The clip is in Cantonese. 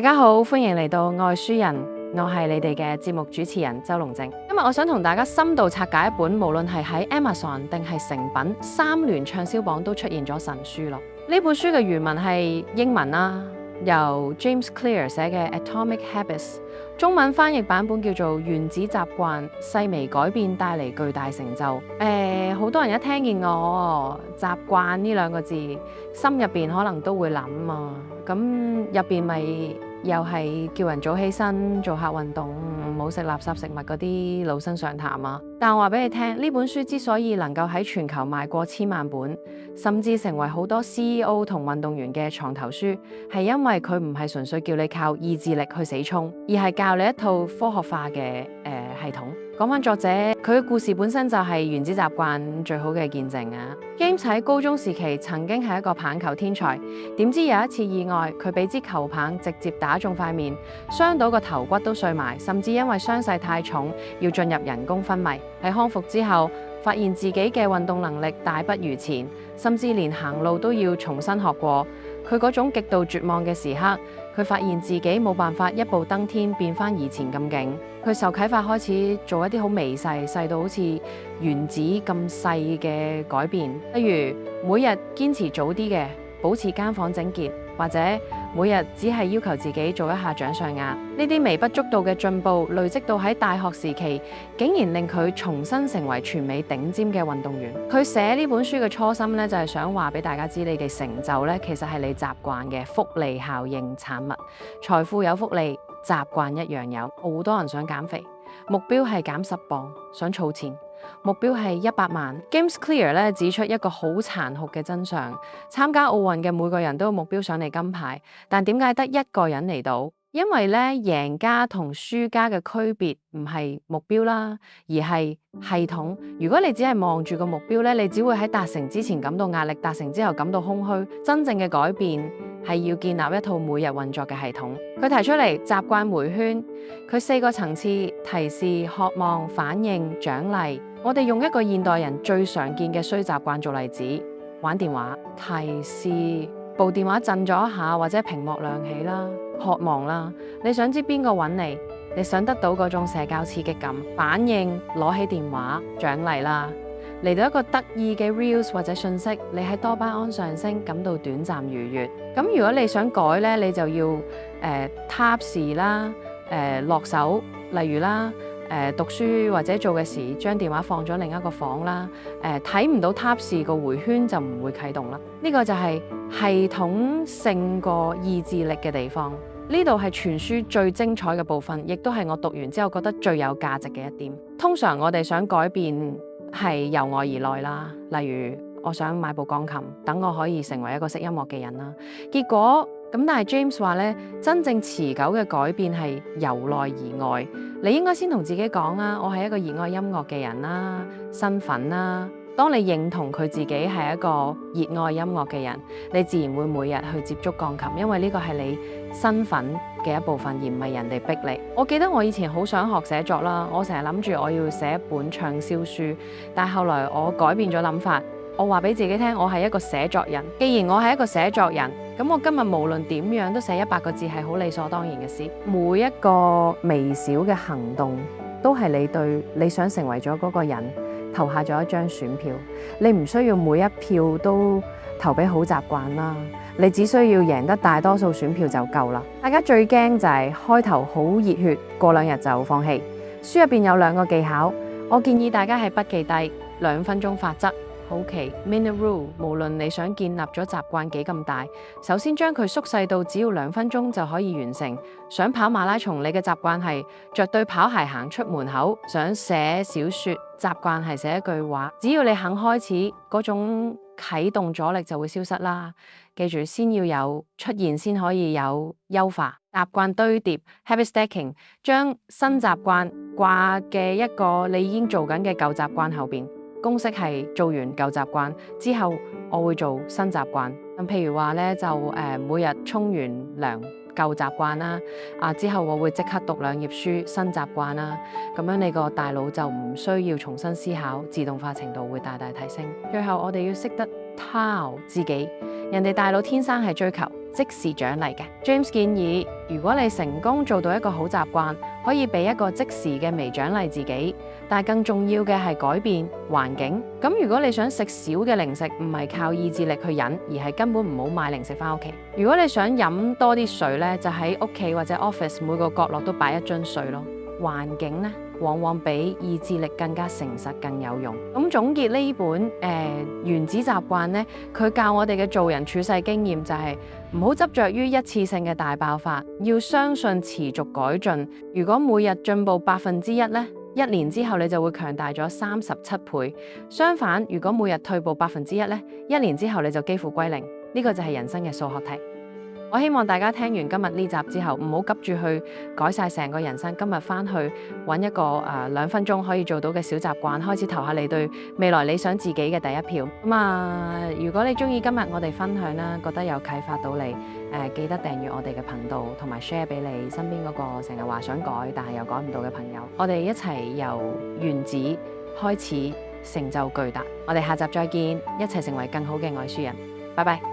大家好，歡迎嚟到愛書人，我係你哋嘅節目主持人周龍靜。今日我想同大家深度拆解一本無論係喺 Amazon 定係誠品3聯暢銷榜都出現咗神書咯。呢本書嘅原文係英文啦，由 James Clear 寫嘅 Atomic Habits， 中文翻譯版本叫做原子習慣，細微改變帶嚟巨大成就。好多人一聽見我習慣呢兩個字，心入邊可能都會諗啊，咁入邊咪又係叫人早起身做下運動，唔好食垃圾食物嗰啲老生常談啊。但我話俾你聽，呢本書之所以能夠喺全球賣過千萬本，甚至成為好多 CEO 同運動員嘅床頭書，係因為佢唔係純粹叫你靠意志力去死衝，而係教你一套科學化嘅系統。講翻作者，佢嘅故事本身就係原子習慣最好嘅見證啊。James 喺高中時期曾經係一個棒球天才，點知有一次意外，佢俾支球棒直接打中塊面，傷到個頭骨都碎埋，甚至因為傷勢太重要進入人工昏迷。喺康復之後，發現自己嘅運動能力大不如前，甚至連行路都要重新學過。佢嗰種極度絕望嘅時刻，佢發現自己冇辦法一步登天變翻以前咁勁。佢受啟發開始做一啲好微細到好似原子咁細嘅改變，例如每日堅持早啲嘅，保持間房整潔，或者每日只係要求自己做一下掌上壓。呢啲微不足道嘅進步累積到喺大學時期，竟然令佢重新成為全美頂尖嘅運動員。佢寫呢本書嘅初心呢，就係想話俾大家知，你嘅成就呢，其實係你習慣嘅複利效應產物。財富有複利，習慣一樣有。好多人想減肥，目標係減10磅，想儲錢，目標係100萬。James Clear 咧指出一個好殘酷嘅真相：參加奧運嘅每個人都有目標想嚟金牌，但點解得一個人嚟到？因為咧，贏家同輸家嘅區別唔係目標啦，而係系統。如果你只係望住個目標咧，你只會喺達成之前感到壓力，達成之後感到空虛。真正嘅改變係要建立一套每日運作嘅系統。佢提出嚟習慣迴圈，佢4個層次：提示、渴望、反應、獎勵。我哋用一個現代人最常見嘅衰習慣做例子，玩電話。提示，部電話震咗一下，或者屏幕亮起啦。渴望啦，你想知邊個揾你，你想得到嗰種社交刺激感。反應，攞起電話。獎勵啦，嚟到一個得意嘅 reels 或者信息，你喺多巴胺上升，感到短暫愉悅。咁如果你想改呢，你就要塔時啦，落手，例如啦，讀書或者做嘅事，將電話放咗另一個房啦，睇唔到塔時個迴圈就唔會啟動啦。呢個就係系統勝過意志力嘅地方。呢度係全書最精彩嘅部分，亦都係我讀完之後覺得最有價值嘅一點。通常我哋想改變係由外而內啦，例如我想買部鋼琴，等我可以成為一個識音樂嘅人啦。結果咁，但係 James 話咧，真正持久嘅改變係由內而外。你應該先同自己講啊，我係一個熱愛音樂嘅人啦，身份啦。當你認同佢自己係一個熱愛音樂嘅人，你自然會每日去接觸鋼琴，因為呢個係你身份嘅一部分，而唔係人哋逼你。我記得我以前好想學寫作啦，我成日諗住我要寫一本暢銷書，但係後來我改變咗諗法，我話俾自己聽，我係一個寫作人。既然我係一個寫作人，咁我今日無論點樣都寫100個字係好理所當然嘅事。每一個微小嘅行動都係你對你想成為咗嗰個人投下咗一張選票。你唔需要每一票都投俾好習慣啦，你只需要贏得大多數選票就夠啦。大家最驚就係開頭好熱血，過2日就放棄。書入邊有2個技巧，我建議大家係筆記低。2分鐘法則，好奇 Minute Rule。無論你想建立咗習慣幾咁大，首先將佢縮細到只要2分鐘就可以完成。想跑馬拉松，你嘅習慣係着對跑鞋行出門口；想寫小說，習慣係寫一句話。只要你肯開始，嗰種啟動阻力就會消失啦。記住，先要有出現，先可以有優化。習慣堆疊 Habit Stacking， 將新習慣掛嘅一個你已經做緊嘅舊習慣後邊。公式係做完舊習慣之後，我會做新習慣。咁譬如話咧，就每日沖完涼舊習慣啦，之後我會即刻讀2頁書新習慣啦。咁樣你個大腦就唔需要重新思考，自動化程度會大大提升。最後我哋要識得 tell 自己，人哋大腦天生係追求，即時獎勵嘅。James 建議，如果你成功做到一個好習慣，可以俾一個即時嘅微獎勵自己，但係更重要嘅係改變環境。咁如果你想食少嘅零食，唔係靠意志力去忍，而係根本唔好買零食返屋企。如果你想飲多啲水呢，就喺屋企或者 office 每個角落都擺一樽水咯。環境呢，往往比意志力更加誠實，更有用。咁總結呢本原子習慣呢，佢教我哋嘅做人處世經驗就係唔好執着於一次性嘅大爆發，要相信持續改進。如果每日進步1%呢，1年之後你就會強大咗37倍。相反，如果每日退步1%呢，1年之後你就幾乎歸零。呢個就係人生嘅數學題。我希望大家聽完今日呢集之後，唔好急住去改晒成個人生。今日返去揾一個2分鐘可以做到嘅小習慣，開始投下你對未來理想自己嘅第一票。如果你鍾意今日我哋分享啦，覺得有啟發到你，記得訂閱我哋嘅頻道，同埋 share 俾你身邊嗰個成日話想改但係又改唔到嘅朋友。我哋一齊由原子開始，成就巨大。我哋下集再見，一齊成為更好嘅愛書人。拜拜。